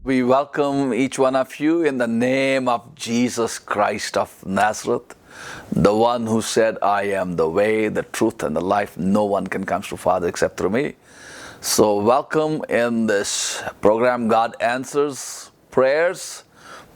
We welcome each one of you in the name of Jesus Christ of Nazareth, the one who said, I am the way, the truth, and the life. No one can come to Father except through me. So welcome in this program, God Answers Prayers.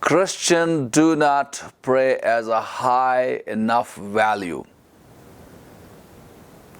Christians do not pray as a high enough value.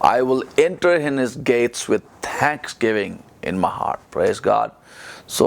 I will enter in his gates with thanksgiving in my heart. Praise God. So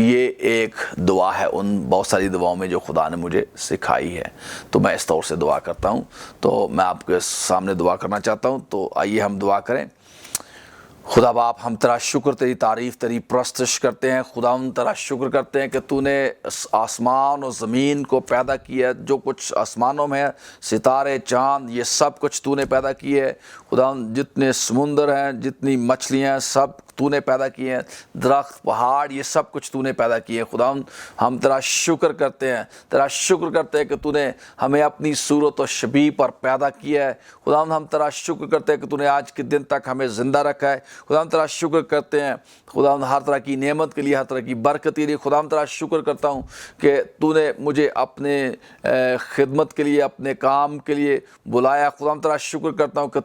یہ ایک دعا ہے ان بہت ساری دعاؤں میں جو خدا نے مجھے سکھائی ہے، تو میں اس طور سے دعا کرتا ہوں۔ تو میں آپ کے سامنے دعا کرنا چاہتا ہوں، تو آئیے ہم دعا کریں۔ خدا باپ، ہم تیرا شکر، تیری تعریف، تیری پرستش کرتے ہیں خدا، ہم تیرا شکر کرتے ہیں کہ تو نے آسمان و زمین کو پیدا کیا، جو کچھ آسمانوں میں ہے، ستارے، چاند، یہ سب کچھ تو نے پیدا کیے ہے خدا۔ جتنے سمندر ہیں، جتنی مچھلیاں ہیں، سب تو نے پیدا کیے ہیں، درخت، پہاڑ، یہ سب کچھ تو نے پیدا کیے ہیں خدا۔ ہم تیرا شکر کرتے ہیں، تیرا شکر کرتے ہیں کہ تو نے ہمیں اپنی صورت و شبیہ پر پیدا کیا ہے خدا۔ ہم تیرا شکر کرتے ہیں کہ تو نے آج کے دن تک ہمیں زندہ رکھا ہے خدا۔ ہم تیرا شکر کرتے ہیں خدا ہر طرح کی نعمت کے لیے، ہر طرح کی برکت کے لیے خدا۔ ہم تیرا شکر کرتا ہوں کہ تو نے مجھے اپنے خدمت کے لیے، اپنے کام کے لیے بلایا خدا۔ ہم تیرا شکر کرتا ہوں کہ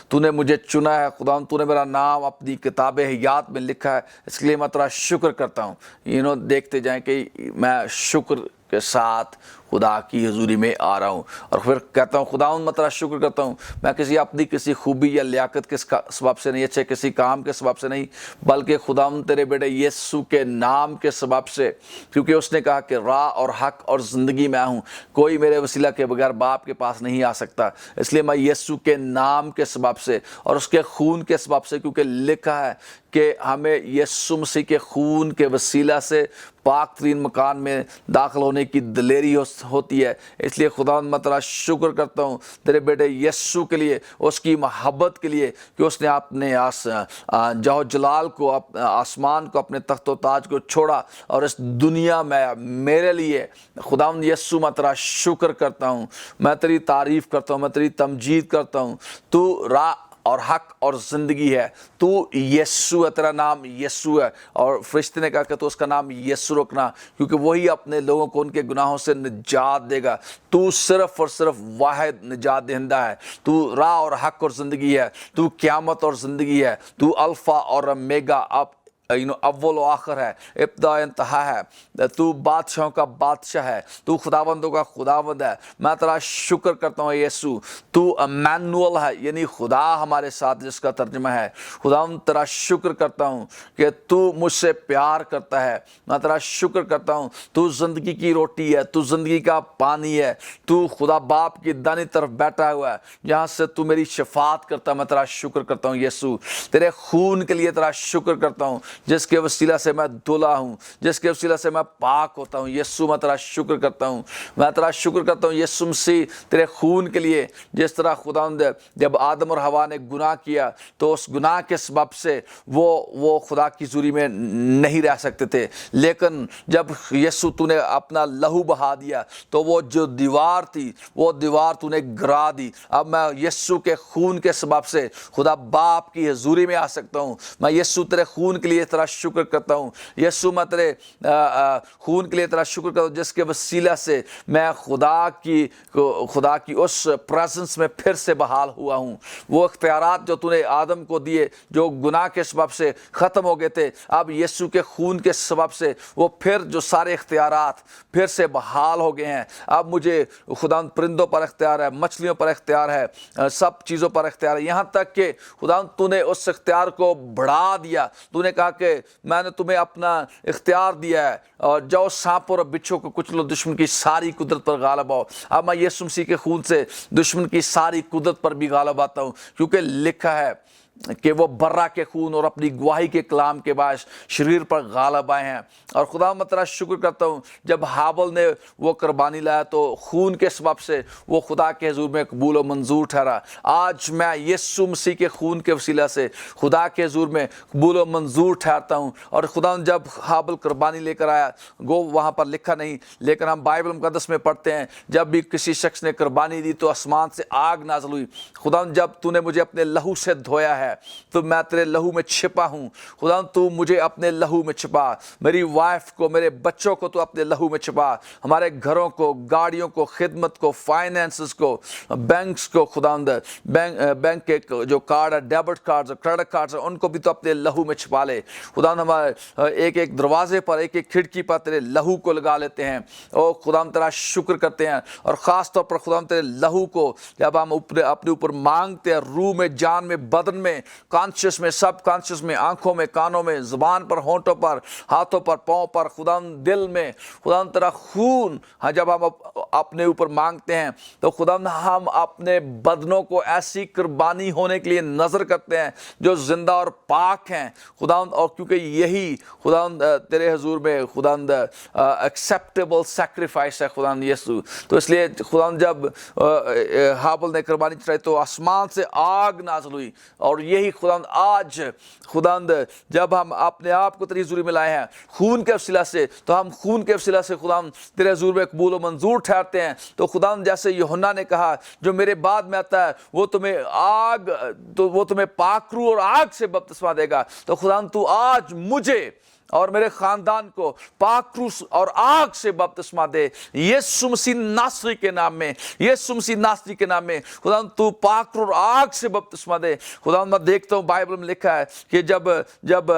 تو نے مجھے چنا ہے خدا۔ تو نے میرا نام اپنی کتاب حیات میں لکھا ہے، اس کے لیے میں تیرا شکر کرتا ہوں۔ دیکھتے جائیں کہ میں شکر کے ساتھ خدا کی حضوری میں آ رہا ہوں، اور پھر کہتا ہوں خدا میں تیرا شکر کرتا ہوں، میں کسی خوبی یا لیاقت کے سبب سے نہیں، اچھے کسی کام کے سبب سے نہیں، بلکہ خدا تیرے بیٹے یسوع کے نام کے سبب سے، کیونکہ اس نے کہا کہ راہ اور حق اور زندگی میں ہوں، کوئی میرے وسیلہ کے بغیر باپ کے پاس نہیں آ سکتا۔ اس لیے میں یسوع کے نام کے سبب سے اور اس کے خون کے سبب سے، کیونکہ لکھا ہے کہ ہمیں یسوع مسیح کے خون کے وسیلہ سے پاک ترین مکان میں داخل ہونے کی دلیری ہوتی ہے۔ اس لیے خدا میں تیرا شکر کرتا ہوں تیرے بیٹے یسوع کے لیے، اس کی محبت کے لیے، کہ اس نے اپنے جاہ جلال کو، آسمان کو، اپنے تخت و تاج کو چھوڑا اور اس دنیا میں میرے لیے خدا یسوع میں تیرا شکر کرتا ہوں، میں تیری تعریف کرتا ہوں، میں تیری تمجید کرتا ہوں۔ تو راہ اور حق اور زندگی ہے، تو یسوع ہے، تیرا نام یسوع ہے، اور فرشتے نے کہا کہ تو اس کا نام یسوع رکھنا، کیونکہ وہی اپنے لوگوں کو ان کے گناہوں سے نجات دے گا۔ تو صرف اور صرف واحد نجات دہندہ ہے، تو راہ اور حق اور زندگی ہے، تو قیامت اور زندگی ہے، تو الفا اور اومیگا، اول و آخر ہے، ابتدا انتہا ہے، تو بادشاہوں کا بادشاہ ہے، تو خداوندوں کا خداوند ہے۔ میں تیرا شکر کرتا ہوں یسوع، تو امانوئل ہے، یعنی خدا ہمارے ساتھ، جس کا ترجمہ ہے خدا۔ تیرا شکر کرتا ہوں کہ تو مجھ سے پیار کرتا ہے، میں تیرا شکر کرتا ہوں تو زندگی کی روٹی ہے، تو زندگی کا پانی ہے، تو خدا باپ کی دائیں طرف بیٹھا ہوا ہے جہاں سے تو میری شفاعت کرتا ہے۔ میں تیرا شکر کرتا ہوں یسوع، تیرے خون کے لیے تیرا شکر کرتا ہوں، جس کے وسیلہ سے میں دھلا ہوں، جس کے وسیلہ سے میں پاک ہوتا ہوں یسوع۔ میں تیرا شکر کرتا ہوں، میں تیرا شکر کرتا ہوں یسوع مسیح، تیرے خون کے لیے، جس طرح خداوند جب آدم اور حوا نے گناہ کیا تو اس گناہ کے سبب سے وہ خدا کی حضوری میں نہیں رہ سکتے تھے، لیکن جب یسوع تو نے اپنا لہو بہا دیا تو وہ جو دیوار تھی وہ دیوار تو نے گرا دی۔ اب میں یسوع کے خون کے سبب سے خدا باپ کی حضوری میں آ سکتا ہوں۔ میں یسوع تیرے خون کے لیے تیرا شکر کرتا ہوں یسوع، میں تیرے خون کے لیے تیرا شکر کرتا ہوں، جس کے وسیلہ سے میں خدا کی اس پریزنس میں پھر سے بحال ہوا ہوں۔ وہ اختیارات جو تو نے آدم کو دیے جو گناہ کے سبب سے ختم ہو گئے تھے، اب یسوع کے خون کے سبب سے وہ پھر جو سارے اختیارات پھر سے بحال ہو گئے ہیں۔ اب مجھے خدا پرندوں پر اختیار ہے، مچھلیوں پر اختیار ہے، سب چیزوں پر اختیار ہے، یہاں تک کہ خدا تو نے اس اختیار کو بڑھا دیا۔ تو نے کہا کہ میں نے تمہیں اپنا اختیار دیا ہے، اور جاؤ سانپوں اور بچھو کو کچلو، دشمن کی ساری قدرت پر غالب آؤ۔ اب میں یسوع مسیح کے خون سے دشمن کی ساری قدرت پر بھی غالب آتا ہوں، کیونکہ لکھا ہے کہ وہ برہ کے خون اور اپنی گواہی کے کلام کے باعث شریر پر غالب آئے ہیں۔ اور خدا میں تیرا شکر کرتا ہوں، جب حابل نے وہ قربانی لایا تو خون کے سبب سے وہ خدا کے حضور میں قبول و منظور ٹھہرا۔ آج میں یسوع مسیح کے خون کے وسیلہ سے خدا کے حضور میں قبول و منظور ٹھہرتا ہوں۔ اور خدا جب حابل قربانی لے کر آیا، گو وہاں پر لکھا نہیں، لیکن ہم بائبل مقدس میں پڑھتے ہیں جب بھی کسی شخص نے قربانی دی تو آسمان سے آگ نازل ہوئی۔ خدا جب تو نے مجھے اپنے لہو سے دھویا ہے تو میں تیرے لہو میں چھپا ہوں۔ خدا تو مجھے اپنے لہو میں چھپا، میری وائف کو، میرے بچوں کو تو اپنے لہو میں چھپا، ہمارے گھروں کو، گاڑیوں کو، خدمت کو، فائنینسز کو، بینکس کو، خدا بینک کے جو کارڈ ہے، ڈیبٹ کارڈز، کریڈٹ کارڈز ہیں، ان کو بھی تو اپنے لہو میں چھپا لے۔ خدا ہمارے ایک ایک دروازے پر، ایک ایک کھڑکی پر تیرے لہو کو لگا لیتے ہیں۔ اور خدا ہم تیرا شکر کرتے ہیں، اور خاص طور پر خدا ہم تیرے لہو کو جب ہم اپنے اوپر مانگتے ہیں، روح میں، جان میں، بدن میں، میں, کانشیس میں, سب کانشیس میں, آنکھوں میں, کانوں میں, زبان پر, ہونٹوں پر, ہاتھوں پر, پاؤں پر, خداوند دل میں, خداوند تیرا خون. ہاں جب ہم اپنے اوپر مانگتے ہیں تو خداوند ہم اپنے بدنوں کو ایسی قربانی ہونے کے لیے نظر کرتے ہیں جو زندہ اور پاک ہیں خداوند, اور کیونکہ یہی خداوند تیرے حضور میں خداوند ایکسیپٹیبل سیکریفائس ہے خداوند یسوع. تو اس لیے خداوند جب ہابل نے قربانی چڑھائی تو آسمان سے آگ نازل ہوئی, اور یہی خداوند آج خداوند جب ہم اپنے آپ کو تیری حضوری میں لائے ہیں خون کے وسیلہ سے, تو ہم خون کے وسیلہ سے خداوند تیرے حضور میں قبول و منظور ٹھہرتے ہیں. تو خداوند جیسے یوحنا نے کہا جو میرے بعد میں آتا ہے وہ تمہیں پاک روح اور آگ سے بپتسمہ دے گا. تو خداوند تو آج مجھے اور میرے خاندان کو پاک روح اور آگ سے بپتسمہ دے, یسوع مسیح ناصری کے نام میں, یسوع مسیح ناصری کے نام میں خداوند تو پاک روح اور آگ سے بپتسمہ دے. خداوند میں دیکھتا ہوں بائبل میں لکھا ہے کہ جب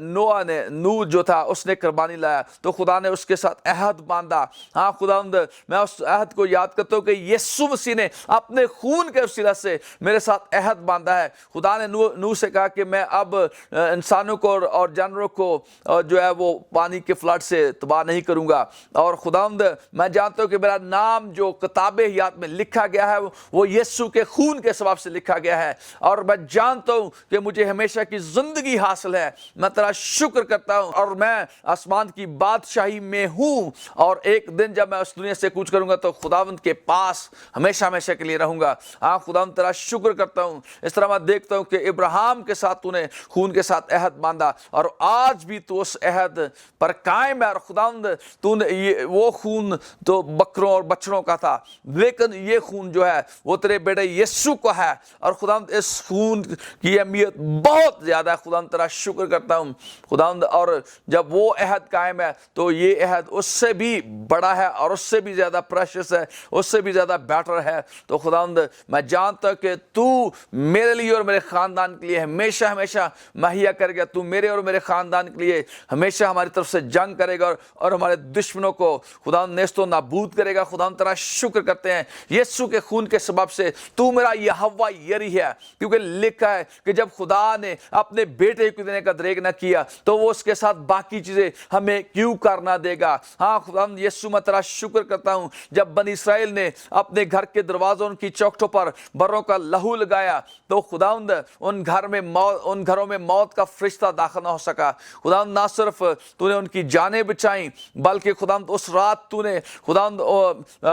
نوح جو تھا اس نے قربانی لایا تو خدا نے اس کے ساتھ عہد باندھا. ہاں خداوند میں اس عہد کو یاد کرتا ہوں کہ یسوع مسیح نے اپنے خون کے وسیلہ سے میرے ساتھ عہد باندھا ہے. خدا نے نوح سے کہا کہ میں اب انسانوں کو اور جانوروں کو جو ہے وہ پانی کے فلڈ سے تباہ نہیں کروں گا. اور خداوند میں جانتا ہوں کہ میرا نام جو کتاب حیات میں لکھا گیا ہے وہ یسوع کے خون کے سبب سے لکھا گیا ہے, اور میں جانتا ہوں کہ مجھے ہمیشہ کی زندگی حاصل ہے. میں تیرا شکر کرتا ہوں, اور میں آسمان کی بادشاہی میں ہوں, اور ایک دن جب میں اس دنیا سے کوچ کروں گا تو خداوند کے پاس ہمیشہ ہمیشہ کے لیے رہوں گا. ہاں خداوند تیرا شکر کرتا ہوں. اس طرح میں دیکھتا ہوں کہ ابراہیم کے ساتھ تو نے خون کے ساتھ عہد باندھا, اور آج بھی تو اس عہد پر قائم ہے. اور خداوند تو نے وہ خون تو بکروں اور بچڑوں کا تھا, لیکن یہ خون جو ہے وہ تیرے بیٹے یسوع کو ہے, اور خداوند اس خون کی اہمیت بہت زیادہ ہے. خداوند تیرا شکر کرتا ہوں خداوند, اور جب وہ عہد قائم ہے تو یہ عہد اس سے بھی بڑا ہے, اور اس سے بھی زیادہ پریشس ہے, اس سے بھی زیادہ بیٹر ہے. تو خداوند میں جانتا ہوں کہ تو میرے لیے اور میرے خاندان کے لیے ہمیشہ ہمیشہ مہیا کر گیا. تو میرے اور میرے خاندان کے لیے ہمیشہ ہماری طرف سے جنگ کرے گا, اور ہمارے دشمنوں کو خداوند نیست و نابود کرے گا. خداوند تیرا شکر کرتے ہیں یسوع کے خون کے سبب سے تو میرا یہوہ یری ہے, کیونکہ لکھا ہے کہ جب خدا نے اپنے بیٹے کو دینے کا دریغ نہ کیا تو وہ اس کے ساتھ باقی چیزیں ہمیں کیوں کرنا دے گا. ہاں خداوند یسوع میں تیرا شکر کرتا ہوں جب بنی اسرائیل نے اپنے گھر کے دروازوں کی چوکھٹوں پر بروں کا لہو لگایا تو خداوند ان گھروں میں موت کا فرشتہ داخل نہ ہو سکا. خداوند نہ صرف تو نے ان کی جانیں بچائیں بلکہ خداوند اس رات تو نے خداوند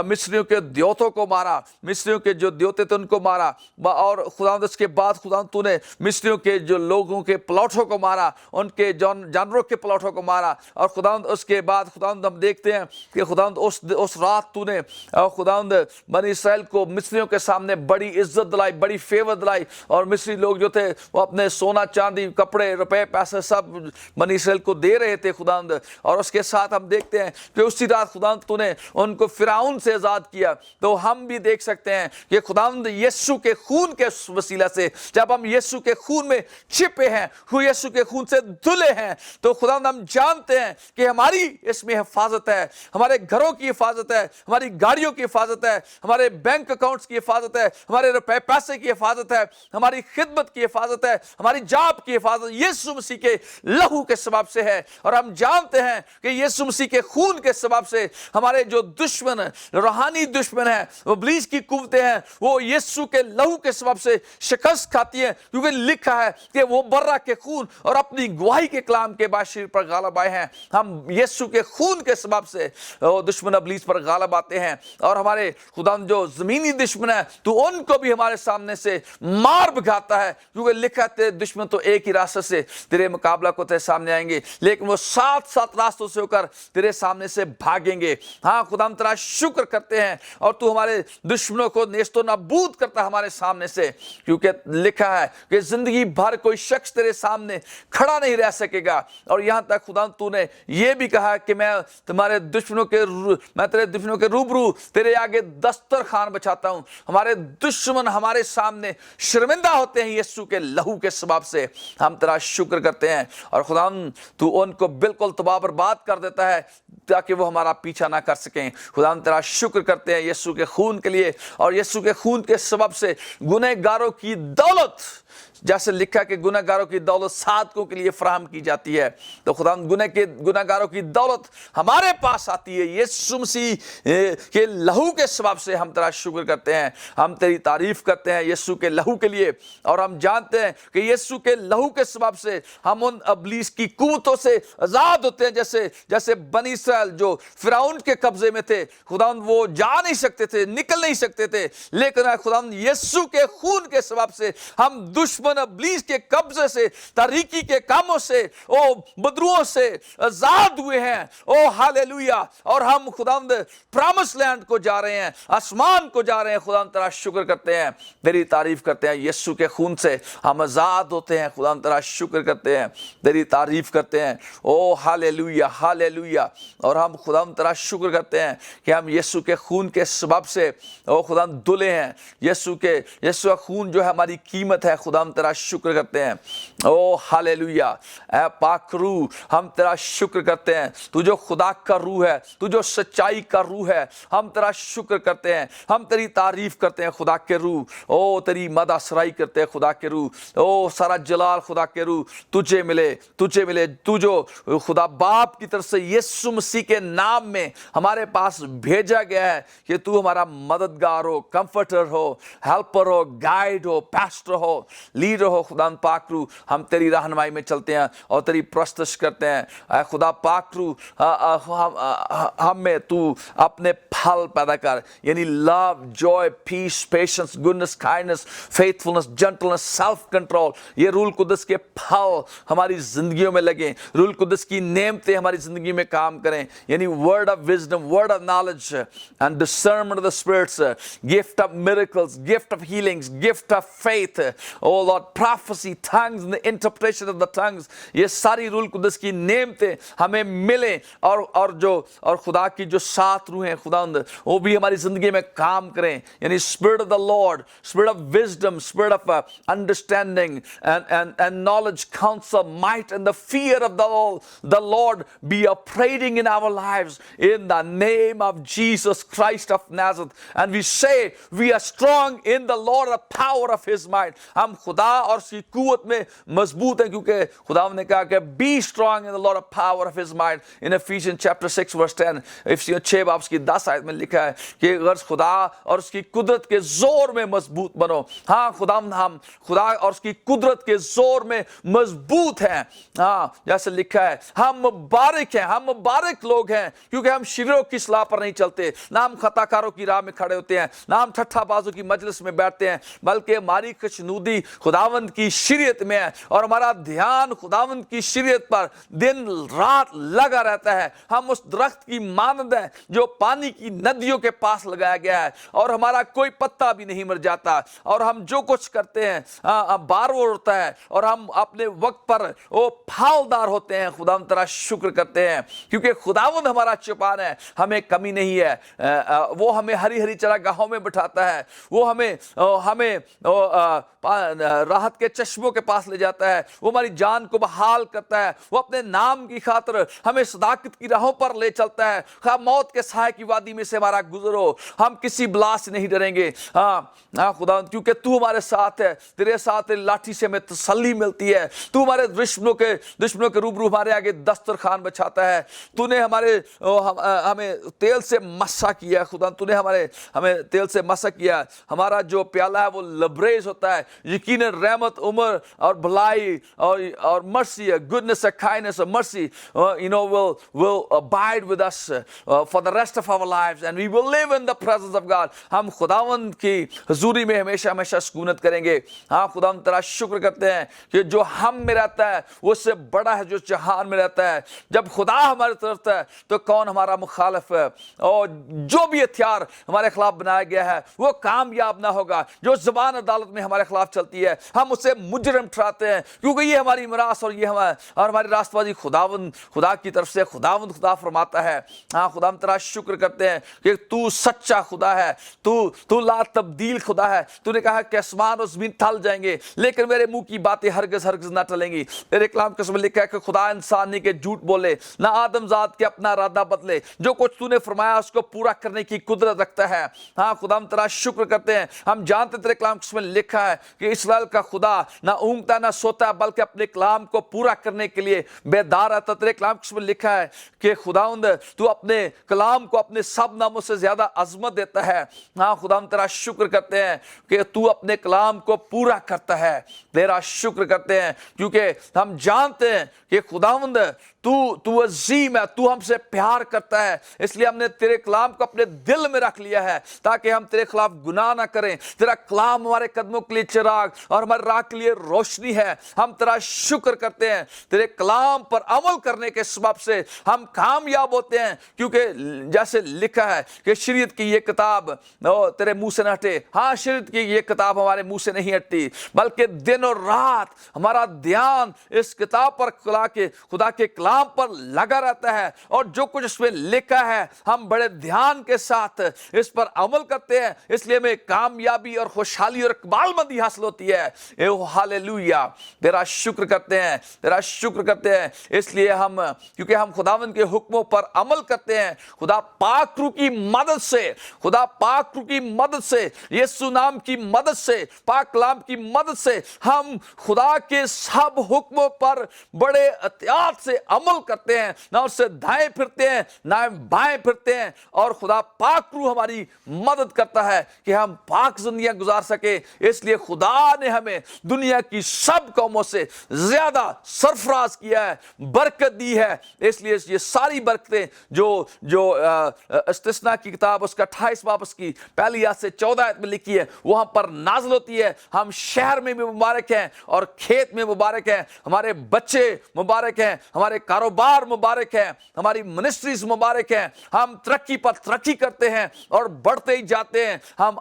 مصریوں کے دیوتوں کو مارا, مصریوں کے جو دیوتے تھے ان کو مارا, اور خداوند اس کے بعد خداوند تو نے مصریوں کے جو لوگوں کے پلوٹوں کو مارا, ان کے جانوروں کے پلوٹوں کو مارا. اور خداوند اس کے بعد خداوند ہم دیکھتے ہیں کہ خداوند اس رات تو نے خداوند بنی اسرائیل کو مصریوں کے سامنے بڑی عزت دلائی, بڑی فیور دلائی, اور مصری لوگ جو تھے وہ اپنے سونا چاندی کپڑے روپے پیسے سب بنی اسرائیل کو دے رہے تھے خداوند. اور اس کے ساتھ ہم دیکھتے ہیں کہ اسی رات خداوند تو نے ان کو فرعون سے آزاد کیا. تو ہم بھی دیکھ سکتے ہیں کہ خداوند یسوع کے خون کے وسیلہ سے جب ہم یسوع کے خون میں چھپے ہیں, یسوع کے خون سے دھلے ہیں, تو خداوند ہم جانتے ہیں کہ ہماری اس میں حفاظت ہے, ہمارے گھروں کی حفاظت ہے, ہماری گاڑیوں کی حفاظت ہے, ہمارے بینک اکاؤنٹس کی حفاظت ہے, ہمارے روپے پیسے کی حفاظت ہے, ہماری خدمت کی حفاظت ہے, ہماری جاب کی حفاظت یسوع مسیح کے لہو کے سبب سے ہے. اور ہم جانتے ہیں کہ یسوع مسیح کے خون کے سبب سے ہمارے جو دشمن روحانی دشمن ہیں, ابلیس کی قوتیں ہیں, وہ یسوع کے لہو کے سبب سے شکست کھاتی ہیں, کیونکہ لکھا ہے کہ وہ برہ کے خون اور اپنی گواہی کے کلام کے بعد شریر پر غالب آئے ہیں. ہم یسوع کے خون کے سبب سے دشمن ابلیس پر غالب آتے ہیں, اور ہمارے خداوند جو زمینی دشمن ہے تو ان کو بھی ہمارے سامنے سے مار بھگاتا ہے, کیونکہ لکھا ہے تیرے دشمن تو ایک ہی راستے سے تیرے مقابلہ کو تیرے سامنے آئیں گے, لیکن وہ 7 راستوں سے ہو کر تیرے سامنے سے بھاگیں گے. ہاں خدا ہم تیرا شکر کرتے ہیں, اور تو ہمارے دشمنوں کو نیست و نابود کرتا ہے ہمارے سامنے سے, کیونکہ لکھا ہے کہ زندگی بھر کوئی شخص تیرے سامنے کھڑا نہیں رہ سکے گا. اور یہاں تک خدا تو نے یہ بھی کہا کہ میں تیرے دشمنوں کے روبرو تیرے آگے دسترخوان بچھاتا ہوں. ہمارے دشمن ہمارے سامنے شرمندہ ہوتے ہیں یسوع کے لہو کے سبب سے. ہم تیرا شکر کرتے ہیں, اور خدا تو ان کو بالکل تباہ برباد کر دیتا ہے تاکہ وہ ہمارا پیچھا نہ کر سکیں. خدا ہم تیرا شکر کرتے ہیں یسوع کے خون کے لیے, اور یسوع کے خون کے سبب سے گنہگاروں کی دولت جیسے لکھا کہ گناہگاروں کی دولت صادقوں کے لیے فراہم کی جاتی ہے، تو خداوند گناہگاروں کی دولت ہمارے پاس آتی ہے یسوع مسیح کے لہو کے سبب سے۔ ہم تیرا شکر کرتے ہیں، ہم تیری تعریف کرتے ہیں یسوع کے لہو کے لیے، اور ہم جانتے ہیں کہ یسوع کے لہو کے سبب سے ہم ان ابلیس کی قوتوں سے آزاد ہوتے ہیں، جیسے بنی اسرائیل جو فرعون کے قبضے میں تھے، خداوند وہ جا نہیں سکتے تھے، نکل نہیں سکتے تھے، لیکن خداوند یسوع کے خون کے سبب سے ہم دشمن ابلیس کے قبضے سے، تاریکی کے کاموں سے، بدروؤں سے آزاد ہوئے ہیں۔ ہاللیلویہ! اور ہم خداوند پرامس لینڈ کو جا رہے ہیں، آسمان کو جا رہے ہیں۔ خداوند تیرا شکر کرتے ہیں، تیری تعریف کرتے ہیں، یسوع کے خون سے ہم آزاد ہوتے ہیں۔ خداوند تیرا شکر کرتے ہیں، تیری تعریف کرتے ہیں۔ ہاللیلویہ ہاللیلویہ! اور ہم خداوند تیرا شکر کرتے ہیں کہ ہم یسوع کے خون کے سبب سے خداوند دھلے ہیں۔ یسوع کا خون جو ہے ہماری قیمت ہے۔ خداوند تیرا شکر کرتے ہیں۔ ہاللیلویہ! اے پاک روح، ہم تیرا شکر کرتے ہیں، تو جو خدا کا روح ہے، تو جو سچائی کا روح ہے، ہم تیرا شکر کرتے ہیں، ہم تیری تعریف کرتے ہیں خدا کے روح۔ تیری مدح سرائی کرتے ہیں خدا کے روح۔ سارا جلال خدا کے روح تجھے ملے، تجھے ملے، تو جو خدا باپ کی طرف سے یسوع مسیح کے نام میں ہمارے پاس بھیجا گیا ہے کہ تو ہمارا مددگار ہو، کمفرٹر ہو، ہیلپر ہو، گائیڈ ہو، پیسٹر ہو، لیڈر ہو۔ خدا پاک روح، ہم تیری رہنمائی میں چلتے ہیں اور تیری پرستش کرتے ہیں۔ اے خدا پاک روح، ہم میں تو اپنے پھل پیدا کر، یعنی love, joy, peace, patience, goodness, kindness, faithfulness, gentleness, self control. یہ روح القدس کے پھل ہماری زندگیوں میں لگیں، روح القدس کی نعمتیں ہماری زندگی میں کام کریں، یعنی word of wisdom, word of knowledge and discernment of the spirits, gift of miracles, gift of healings, gift of faith, oh Lord, prophecy, tongues and the interpretation of the tongues۔ یہ ساری روح القدس کی نعمتیں ہمیں ملیں، اور خدا کی جو 7 روحیں خداوند وہ بھی ہماری زندگی میں کام کریں، یعنی spirit of the Lord, spirit of wisdom, spirit of understanding and knowledge, counsel, might and the fear of the Lord be operating in our lives in the name of Jesus Christ of Nazareth. And we say we are strong in the Lord, the power of His might۔ ہم خدا اور اس کی قوت میں مضبوط ہیں، کیونکہ خدا نے کہا کہ be strong in the Lord, the power of His might in Ephesians chapter 6 verse 10۔ افسیوں 6 باب کی 10 آیت میں لکھا ہے کہ غرض خدا اور اس کی قدرت کے زور میں مضبوط بنو۔ ہاں ہم خدا اور اس کی قدرت کے زور میں مضبوط ہیں۔ ہاں جیسے لکھا ہے ہم مبارک ہیں، ہم مبارک لوگ ہیں، کیونکہ ہم شریروں کی اصلاح پر نہیں چلتے، نہ ہم خطا کاروں کی راہ میں کھڑے ہوتے ہیں، نہ ہم ٹھٹھا بازوں کی مجلس میں بیٹھتے ہیں، بلکہ ہماری خوشنودی خداوند کی شریعت میں ہے، اور ہمارا دھیان خداوند کی شریعت پر دن رات لگا رہتا ہے۔ ہم اس درخت کی مانند ہیں جو پانی کی ندیوں کے پاس لگایا گیا ہے، اور ہمارا کوئی پتا بھی نہیں مر جاتا، اور ہم جو کچھ کرتے ہیں بارور ہوتا ہے، اور ہم اپنے وقت پر وہ پھلدار ہوتے ہیں۔ خداوند تیرا شکر کرتے ہیں، کیونکہ خداوند ہمارا چوپان ہے، ہمیں کمی نہیں ہے۔ وہ ہمیں ہری ہری چراگاہوں میں بٹھاتا ہے، وہ ہمیں راحت کے چشموں کے پاس لے جاتا ہے، وہ ہماری جان کو بحال کرتا ہے، وہ اپنے نام کی خاطر ہمیں صداقت کی راہوں پر لے چلتا ہے۔ خواہ موت کے سائے کی وادی میں سے ہمارا گزر ہو، ہم کسی بلا سے نہیں ڈریں گے۔ ہاں خدا، کیونکہ تو ہمارے ساتھ ہے، تیرے ساتھ للاٹھی سے ہمیں تسلی ملتی ہے، تو ہمارے دشمنوں کے روبرو ہمارے آگے دسترخوان بچھاتا ہے، تو نے ہمیں تیل سے مسح کیا ہے۔ خدا تو نے ہمیں تیل سے مسح کیا ہے، ہمارا جو پیالہ ہے وہ لبریز ہوتا ہے۔ یقیناً رحمت، عمر اور بھلائی اور مرسی، goodness and kindness and mercy will abide with us for the rest of our lives, and we will live in the presence of God۔ ہم خداوند کی حضوری میں ہمیشہ ہمیشہ سکونت کریں گے۔ ہاں خداوند تیرا شکر کرتے ہیں کہ جو ہم میں رہتا ہے وہ اس سے بڑا ہے جو جہان میں رہتا ہے۔ جب خدا ہماری طرف ہے تو کون ہمارا مخالف ہے؟ اور جو بھی ہتھیار ہمارے خلاف بنایا گیا ہے وہ کامیاب نہ ہوگا۔ جو زبان عدالت میں ہمارے خلاف چلتی ہے ہم اسے مجرم ٹھہراتے ہیں، کیونکہ یہ ہماری میراث اور یہ ہماری راست بازی خدا کی طرف سے خدا فرماتا ہے۔ ہاں خدا ہم تیرا شکر کرتے ہیں کہ تو سچا خدا ہے، تو لا تبدیل خدا ہے۔ تو نے کہا کہ آسمان اور زمین ٹل جائیں گے لیکن میرے منہ کی باتیں ہرگز نہ ٹلیں گی۔ تیرے کلام کے میں لکھا ہے کہ خدا انسان نہیں کہ جھوٹ بولے، نہ آدم ذات کے اپنا ارادہ بدلے۔ جو کچھ تو نے فرمایا اس کو پورا کرنے کی قدرت رکھتا ہے۔ ہاں خدا ہم تیرا شکر کرتے ہیں، ہم جانتے تیرے کلام میں لکھا ہے کہ اسرائیل کا خدا نہ اونگتا نہ سوتا بلکہ اپنے کلام کو پورا کرنے کے لیے بیدار رہتا. تیرے کلام میں لکھا ہے کہ خداوند تو اپنے کلام کو اپنے سب ناموں سے زیادہ عظمت دیتا ہے. ہاں خداوند تیرا شکر کرتے ہیں کہ تو اپنے کلام کو پورا کرتا ہے. تیرا شکر کرتے ہیں کیونکہ ہم جانتے ہیں کہ خداوند تو عظیم ہے, تو ہم سے پیار کرتا ہے. اس لیے ہم نے تیرے کلام کو اپنے دل میں رکھ لیا ہے تاکہ ہم تیرے خلاف گناہ نہ کریں. تیرا کلام ہمارے قدموں کے لیے چراغ اور ہمارے راہ کے لیے روشنی ہے. ہم تیرا شکر کرتے ہیں. تیرے کلام پر عمل کرنے کے سبب سے ہم کامیاب ہوتے ہیں کیونکہ جیسے لکھا ہے کہ شریعت کی یہ کتاب تیرے منہ سے نہ ہٹے. ہاں شریعت کی یہ کتاب ہمارے منہ سے نہیں ہٹتی بلکہ دن اور رات ہمارا دھیان اس کتاب پر خدا کے کلام پر لگا رہتا ہے اور جو کچھ اس میں لکھا ہے ہم بڑے دھیان کے ساتھ اس پر عمل کرتے ہیں. اس لیے ہمیں کامیابی اور خوشحالی اور اقبال مندی حاصل ہوتی ہے. ہاللیلویا, تیرا شکر کرتے ہیں, تیرا شکر کرتے ہیں. اس لیے کیونکہ ہم خداوند کے حکموں پر عمل کرتے ہیں, خدا پاک روح کی مدد سے, خدا پاک روح کی مدد سے, یسوع نام کی مدد سے, پاک کلام کی مدد سے ہم خدا کے سب حکموں پر بڑے احتیاط سے عمل کرتے ہیں. نہ اس سے دائیں پھرتے ہیں نہ بائیں پھرتے ہیں. اور خدا پاک روح ہماری مدد کرتا ہے کہ ہم پاک زندگیاں گزار سکیں. اس لیے خدا نے ہمیں دنیا کی سب قوموں سے زیادہ سرفراز کیا ہے, برکت دی ہے. اس لیے یہ ساری برکتیں جو استثنا کی کتاب اس کا 28 باب اس کی پہلی آیت سے 14 آیت میں لکھی ہے وہاں پر نازل ہوتی ہے. ہم شہر میں بھی مبارک ہیں اور کھیت میں مبارک ہیں. ہمارے بچے مبارک ہیں, ہمارے کاروبار مبارک ہیں, ہماری منسٹریز مبارک ہیں. ہم ترقی پر ترقی کرتے ہیں اور بڑھتے ہی جاتے ہیں. ہم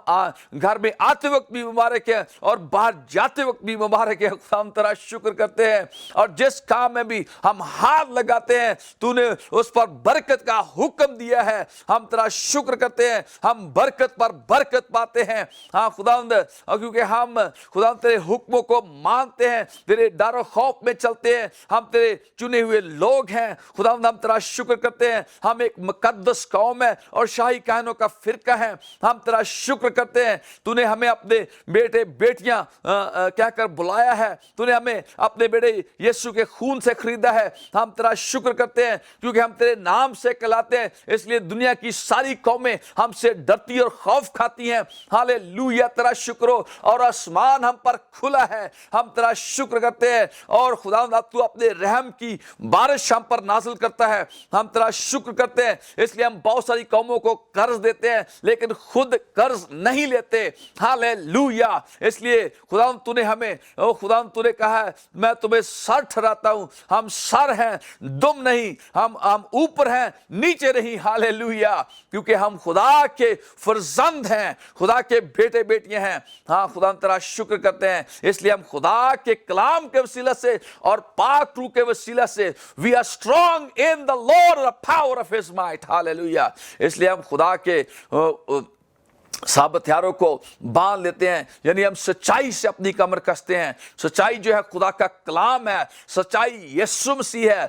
گھر میں آتے وقت بھی مبارک ہیں اور باہر جاتے وقت بھی مبارک ہے. ہم تیرا شکر کرتے ہیں اور جس کام میں بھی ہم ہاتھ لگاتے ہیں تو نے اس پر برکت کا حکم دیا ہے. ہم تیرا شکر کرتے ہیں, ہم برکت پر برکت پاتے ہیں. ہاں خداوند, کیونکہ ہم خداوند تیرے حکموں کو مانتے ہیں, تیرے ڈر و خوف میں چلتے ہیں. ہم تیرے چنے ہوئے لوگ ہیں. خداوند ہم تیرا شکر کرتے ہیں, ہم ایک مقدس قوم ہے اور شاہی کہنوں کا فرقہ ہے. ہم تیرا شکر کرتے ہیں, تو نے ہمیں اپنے بیٹے بیٹیاں کہہ کر بلایا ہے. تو نے ہمیں اپنے بیٹے یسوع کے خون سے خریدا ہے. ہم تیرا شکر کرتے ہیں کیونکہ ہم تیرے نام سے کہلاتے ہیں. اس لیے دنیا کی ساری قومیں ہم سے ڈرتی اور خوف کھاتی ہیں. ہاللیلویا, تیرا شکر ہو. اور آسمان ہم پر کھلا ہے. ہم تیرا شکر کرتے ہیں اور خداوند تو اپنے رحم کی بارش ہم پر نازل کرتا ہے. ہم تیرا شکر کرتے ہیں. اس لیے ہم بہت ساری قوموں کو قرض دیتے ہیں لیکن خود قرض نہیں لیتے. ہاللیلویا, اس لیے خداوند تو نے ہمیں خداوند تو نے کہا ہے میں تمہیں سر ٹھہراتا ہوں. ہم سر ہیں, دم نہیں. ہم اوپر ہیں, نیچے نہیں. ہاللیلویا, کیونکہ ہم خدا کے فرزند ہیں, خدا کے بیٹے بیٹیاں ہیں. ہاں خدا تیرا شکر کرتے ہیں. اس لیے ہم خدا کے کلام کے وسیلہ سے اور پاک روح کے وسیلہ سے we are strong in the Lord the power of his might. ہاللیلویا, اس لیے ہم خدا کے سب ہتھیاروں کو باندھ لیتے ہیں. یعنی ہم سچائی سے اپنی کمر کستے ہیں. سچائی جو ہے خدا کا کلام ہے, سچائی یسوع مسیح ہے.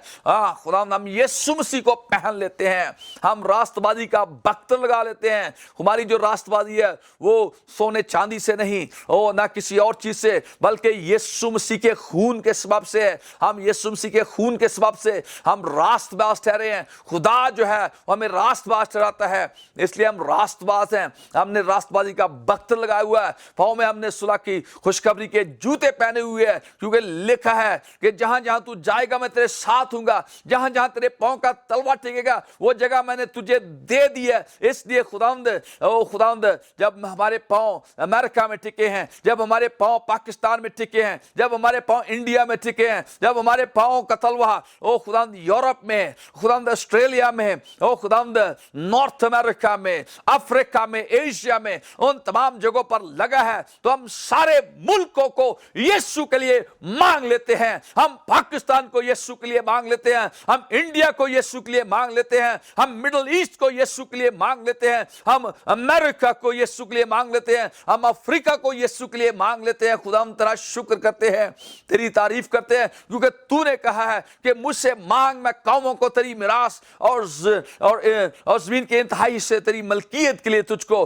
خدا ہم یسوع مسیح کو پہن لیتے ہیں. ہم راست بازی کا بخت لگا لیتے ہیں. ہماری جو راست بازی ہے وہ سونے چاندی سے نہیں, نہ کسی اور چیز سے, بلکہ یسوع مسیح کے خون کے سبب سے ہے. ہم یسوع مسیح کے خون کے سبب سے ہم راست باز ٹھہرے ہیں. خدا جو ہے وہ ہمیں راست باز ٹھہراتا ہے. اس لیے ہم راست باز ہیں. ہم نے راست بازی کا بخت لگایا ہوا ہے. پاؤں میں ہم نے صلح کی خوشخبری کے جوتے پہنے ہوئے ہیں کیونکہ لکھا ہے کہ جہاں جہاں تو جائے گا میں تیرے ساتھ ہوں گا. جہاں جہاں تیرے پاؤں کا تلوا ٹکے گا وہ جگہ میں نے تجھے دے دی ہے. اس لیے خداوند جب ہمارے پاؤں امریکہ میں ٹکے ہیں, جب ہمارے پاؤں پاکستان میں ٹکے ہیں, جب ہمارے پاؤں انڈیا میں ٹکے ہیں, جب ہمارے پاؤں کا تلوا خداوند یورپ میں, خداوند آسٹریلیا میں, خداوند نارتھ امریکہ میں, افریقہ میں, ایشیا میں, ان تمام جگہوں پر لگا ہے تو ہم سارے ملکوں کو یسوع کے لیے مانگ لیتے ہیں. ہم پاکستان کو یسوع کے لیے مانگ لیتے ہیں, ہم انڈیا کو یسوع کے لیے مانگ لیتے ہیں, ہم مڈل ایسٹ کو یسوع کے لیے مانگ لیتے ہیں, ہم امریکہ کو یسوع کے لیے مانگ لیتے ہیں, ہم افریقہ کو یسوع کے لیے مانگ لیتے ہیں. خدا ہم تیرا شکر کرتے ہیں, تیری تعریف کرتے ہیں کیونکہ تو نے کہا ہے کہ مجھ سے مانگ میں قوموں کو تیری میراث اور زمین کے انتہائی سے تیری ملکیت کے لیے تجھ کو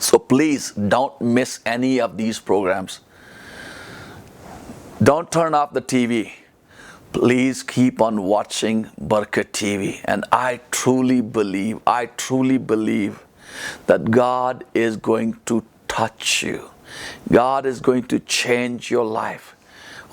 so please don't miss any of these programs. Don't turn off the TV. Please keep on watching Barkat TV. And I truly believe that God is going to touch you. God is going to change your life.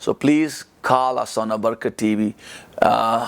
So please call us on Barkat TV.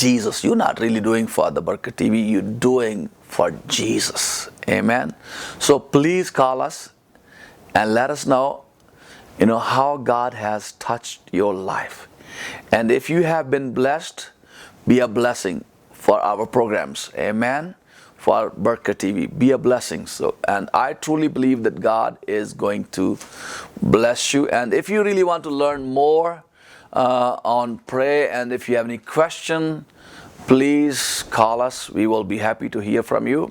Jesus. You're not really doing for the Barkat TV, you're doing for Jesus. Amen. So please call us and let us know, how God has touched your life. And if you have been blessed, be a blessing for our programs. Amen. For Barkat TV, be a blessing. So, and I truly believe that God is going to bless you. And if you really want to learn more on prayer, and if you have any question, please call us. We will be happy to hear from you.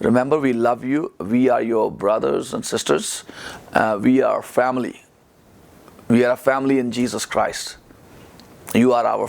Remember, we love you. We are your brothers and sisters. We are family. We are a family in Jesus Christ. You are our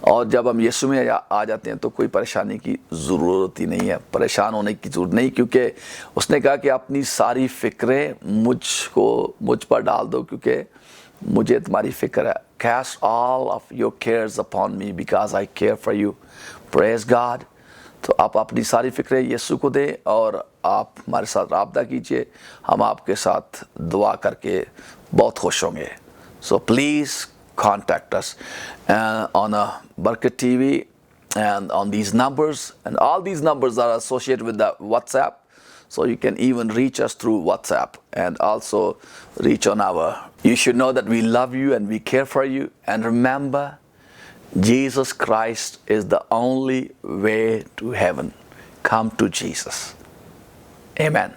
اور جب ہم یسوع میں آ جاتے ہیں تو کوئی پریشانی کی ضرورت ہی نہیں ہے، پریشان ہونے کی ضرورت نہیں، کیونکہ اس نے کہا کہ اپنی ساری فکریں مجھ پر ڈال دو کیونکہ مجھے تمہاری فکر ہے. Cast all of your cares upon me because I care for you. Praise God. تو آپ اپنی ساری فکریں یسوع کو دیں اور آپ ہمارے ساتھ رابطہ کیجئے، ہم آپ کے ساتھ دعا کر کے بہت خوش ہوں گے. So please contact us on Barkat TV and on these numbers, and all these numbers are associated with the WhatsApp, so you can even reach us through WhatsApp and also reach on you should know that we love you and we care for you, and remember, Jesus Christ is the only way to heaven. Come to Jesus. Amen.